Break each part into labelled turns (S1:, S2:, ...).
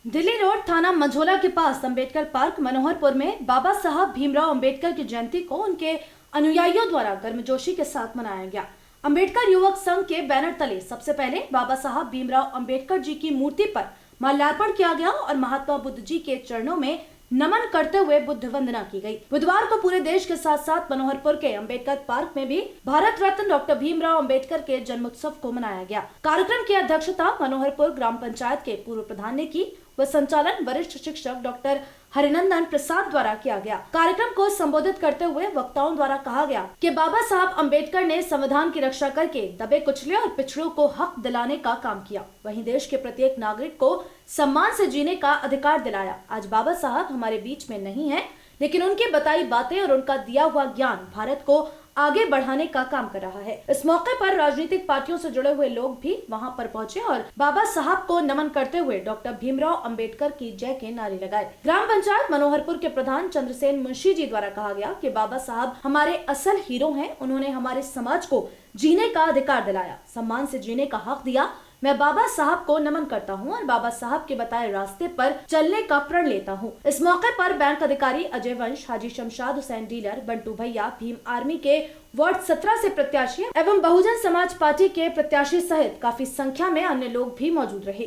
S1: Delhi road थाना मंझोला के पास Ambedkar park Manoharpur में बाबा साहब भीमराव अंबेडकर की जयंती को उनके अनुयायियों द्वारा गर्मजोशी के साथ मनाया गया। अंबेडकर युवक संघ के बैनर तले सबसे पहले बाबा साहब भीमराव अंबेडकर जी की मूर्ति पर माल्यार्पण किया गया और महात्मा बुद्ध जी के चरणों में नमन करते हुए बुद्ध वंदना की गई। बुधवार को पूरे देश के साथ साथ मनोहरपुर के अंबेडकर पार्क में भी भारत रत्न डॉक्टर भीमराव अंबेडकर के जन्मोत्सव को मनाया गया। कार्यक्रम की अध्यक्षता मनोहरपुर ग्राम पंचायत के पूर्व प्रधान ने की व संचालन वरिष्ठ शिक्षक डॉक्टर हरिनंदन प्रसाद द्वारा किया गया। कार्यक्रम को संबोधित करते हुए वक्ताओं द्वारा कहा गया कि बाबा साहब अंबेडकर ने संविधान की रक्षा करके दबे कुचले और पिछड़ों को हक दिलाने का काम किया, वहीं देश के प्रत्येक नागरिक को सम्मान से जीने का अधिकार दिलाया। आज बाबा साहब हमारे बीच में नहीं है, लेकिन उनकी बताई बातें और उनका दिया हुआ ज्ञान भारत को आगे बढ़ाने का काम कर रहा है। इस मौके पर राजनीतिक पार्टियों से जुड़े हुए लोग भी वहां पर पहुंचे और बाबा साहब को नमन करते हुए डॉक्टर भीमराव अंबेडकर की जय के नारे लगाए। ग्राम पंचायत मनोहरपुर के प्रधान चंद्रसेन मुंशी जी द्वारा कहा गया कि बाबा साहब हमारे असल हीरो हैं। उन्होंने हमारे समाज को जीने का अधिकार दिलाया, सम्मान से जीने का हक दिया। मैं बाबा साहब को नमन करता हूं और बाबा साहब के बताए रास्ते पर चलने का प्रण लेता हूं। इस मौके पर बैंक अधिकारी अजय वंश, हाजी शमशाद हुसैन डीलर, बंटू भैया, भीम आर्मी के वार्ड 17 से प्रत्याशी एवं बहुजन समाज पार्टी के प्रत्याशी सहित काफी संख्या में अन्य लोग भी मौजूद रहे।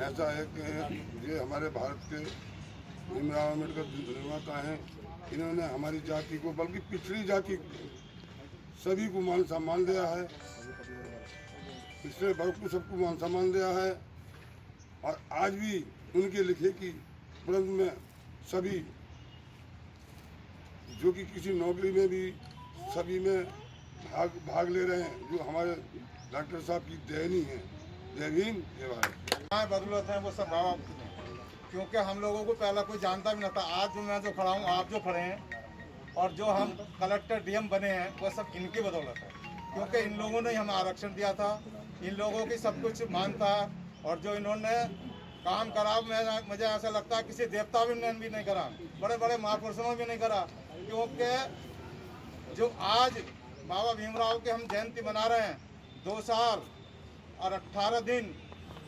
S2: ऐसा है कि ये हमारे भारत के भीमराव अम्बेडकर निर्माता हैं। इन्होंने हमारी जाति को, बल्कि पिछड़ी जाति सभी को मान सम्मान दिया है, पिछले वर्ग को सबको मान सम्मान दिया है। और आज भी उनके लिखे की बुलंद में सभी जो कि किसी नौकरी में भी सभी में भाग ले रहे हैं, जो हमारे डॉक्टर साहब की देनी है। जय भीम, जय भारत।
S3: बदौलत है वो सब बाबा, क्योंकि हम लोगों को पहला कोई जानता भी न था। आज जो मैं जो खड़ा हूँ, आप जो खड़े हैं और जो हम कलेक्टर डीएम बने हैं, वो सब इनकी बदौलत है, क्योंकि इन लोगों ने हमें आरक्षण दिया था, इन लोगों की सब कुछ मानता है। और जो इन्होंने काम करा, मुझे ऐसा लगता है किसी देवता भी नहीं करा, बड़े बड़े महापुरुषों ने भी नहीं करा। क्योंकि जो आज बाबा भीमराव की हम जयंती मना रहे हैं, 2 साल और 18 दिन,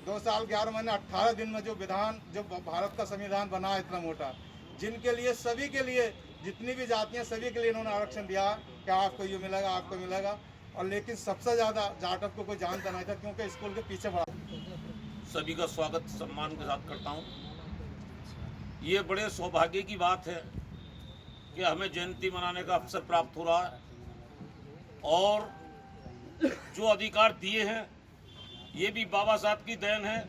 S3: 2 साल 11 महीने 18 दिन में जो भारत का संविधान बना है इतना मोटा, जिनके लिए सभी के लिए, जितनी भी जातियाँ सभी के लिए इन्होंने आरक्षण दिया कि आपको ये मिलेगा, आपको मिलेगा। और लेकिन सबसे ज़्यादा जाटव को कोई जानता नहीं था, क्योंकि स्कूल के पीछे पड़ा।
S4: सभी का स्वागत सम्मान के साथ करता हूँ। ये बड़े सौभाग्य की बात है कि हमें जयंती मनाने का अवसर प्राप्त हो रहा है और जो अधिकार दिए हैं ये भी बाबा साहब की देन है।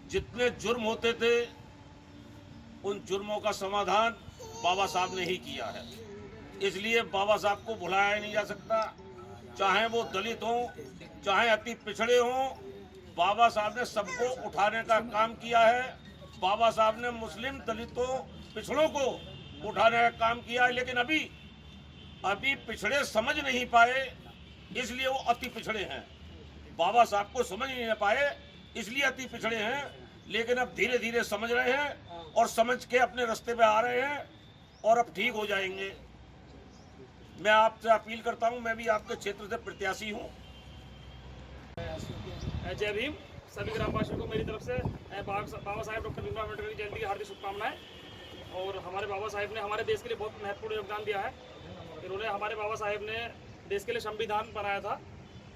S4: जितने जुर्म होते थे उन जुर्मों का समाधान बाबा साहब ने ही किया है, इसलिए बाबा साहब को भुलाया ही नहीं जा सकता। चाहे वो दलित हों, चाहे अति पिछड़े हों, बाबा साहब ने सबको उठाने का काम किया है। बाबा साहब ने मुस्लिम, दलितों, पिछड़ों को उठाने का काम किया है, लेकिन अभी पिछड़े समझ नहीं पाए, इसलिए वो अति पिछड़े हैं। बाबा साहब को समझ नहीं पाए, इसलिए अति पिछड़े हैं, लेकिन अब धीरे धीरे समझ रहे हैं और समझ के अपने रास्ते पे आ रहे हैं और अब ठीक हो जाएंगे। मैं आपसे अपील करता हूं, मैं भी आपके क्षेत्र से प्रत्याशी हूं।
S5: जय भीम। सभी ग्रामवासियों को मेरी तरफ से बाबा साहेब डॉक्टर भीमराव अम्बेडकर की जयंती की हार्दिक शुभकामनाएं। और हमारे बाबा साहेब ने हमारे देश के लिए बहुत महत्वपूर्ण योगदान दिया है। इन्होंने, हमारे बाबा साहेब ने देश के लिए संविधान बनाया था,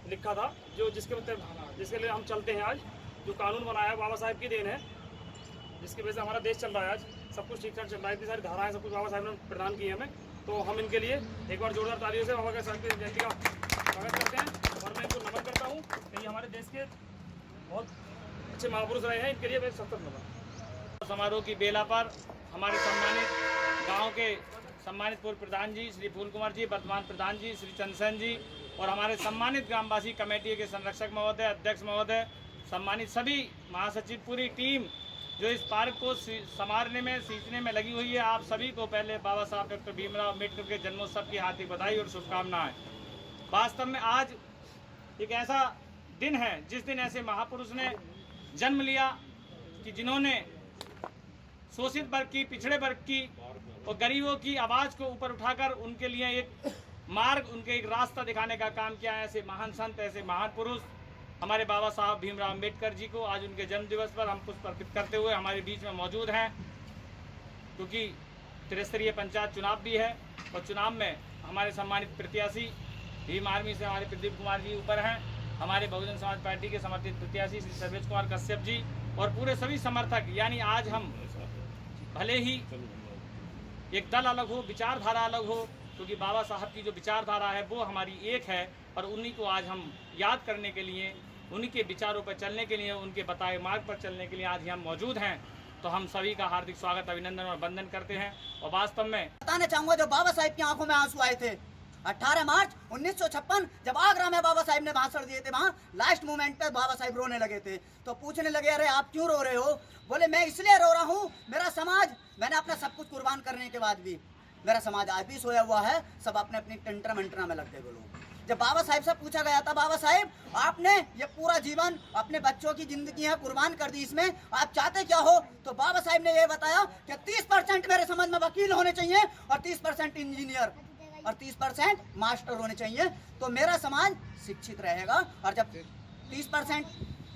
S5: लिखा था, जिसके लिए हम चलते हैं। आज जो कानून बनाया बाबा साहेब की देन है, जिसकी वजह से हमारा देश चल रहा है। आज सब कुछ ठीक ठाक चल रहा है, इतनी सारी धाराएं, सब कुछ बाबा साहेब ने प्रदान की है हमें। तो हम इनके लिए एक बार जोरदार तालियों से बाबा साहब की जयंती का स्वागत करते हैं और मैं इनको नमन करता हूँ कि ये हमारे देश के बहुत अच्छे महापुरुष रहे हैं। इनके लिए मैं सत्तर नमन। समारोह की बेला पर हमारे सम्मानित गांव के सम्मानित पूर्व प्रधान जी श्री फूल कुमार जी, वर्तमान प्रधान जी श्री चंद्रसेन जी और हमारे सम्मानित ग्रामवासी कमेटी के संरक्षक महोदय, अध्यक्ष महोदय, सम्मानित सभी महासचिव, पूरी टीम जो इस पार्क को संवारने में, सींचने में लगी हुई है, आप सभी को पहले बाबा साहब डॉक्टर भीमराव अम्बेडकर के जन्मोत्सव की हार्दिक बधाई और शुभकामनाएं। वास्तव में आज एक ऐसा दिन है जिस दिन ऐसे महापुरुष ने जन्म लिया कि जिन्होंने शोषित वर्ग की, पिछड़े वर्ग की और गरीबों की आवाज़ को ऊपर उठाकर उनके लिए एक मार्ग, उनके एक रास्ता दिखाने का काम किया है। ऐसे महान संत, ऐसे महान पुरुष
S6: हमारे बाबा साहब भीमराव अम्बेडकर जी को आज उनके जन्म दिवस पर हम पुष्प अर्पित करते हुए हमारे बीच में मौजूद हैं, क्योंकि त्रिस्तरीय पंचायत चुनाव भी है और चुनाव में हमारे सम्मानित प्रत्याशी भीम आर्मी से हमारे प्रदीप कुमार जी ऊपर हैं, हमारे बहुजन समाज पार्टी के समर्थित प्रत्याशी श्री सर्वेश कुमार कश्यप जी और पूरे सभी समर्थक, यानी आज हम भले ही एक दल अलग हो, विचारधारा अलग हो, क्योंकि बाबा साहब की जो विचारधारा है वो हमारी एक है और उन्हीं को आज हम याद करने के लिए, उन्हीं के विचारों पर चलने के लिए, उनके बताए मार्ग पर चलने के लिए आज हम मौजूद हैं। तो हम सभी का हार्दिक स्वागत, अभिनंदन और वंदन करते हैं। और वास्तव में
S7: बताना चाहूंगा जो बाबा साहब की आंखों में आंसू आए थे 18 मार्च 1956 जब आगरा में बाबा साहब ने भाषण दिए थे, वहाँ लास्ट मोमेंट पे बाबा साहब रोने लगे थे। तो पूछने लगे, अरे आप क्यों रो रहे हो? बोले मैं इसलिए रो रहा हूँ, मेरा समाज, मैंने अपना सब कुछ कुर्बान करने के बाद भी मेरा समाज आज भी सोया हुआ है, सब अपने अपनी टंटरा मंटरा में लग गए वो लोग। जब बाबा साहब से पूछा गया था, बाबा साहब आपने ये पूरा जीवन अपने बच्चों की जिंदगी है कुर्बान कर दी, इसमें आप चाहते क्या हो? तो बाबा साहब ने ये बताया कि 30% मेरे समाज में वकील होने चाहिए और 30% इंजीनियर और 30% मास्टर होने चाहिए, तो मेरा समाज शिक्षित रहेगा। और जब 30%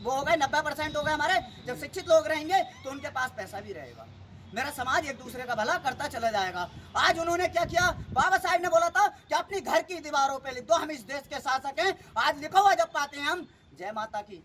S7: वो हो गए, 90% हो गए हमारे, जब शिक्षित लोग रहेंगे तो उनके पास पैसा भी रहेगा, मेरा समाज एक दूसरे का भला करता चला जाएगा। आज उन्होंने क्या किया, बाबा साहब ने बोला था कि अपनी घर की दीवारों पे लिख दो, हम इस देश के शासक हैं। आज लिखा हुआ जब पाते हैं हम, जय माता की।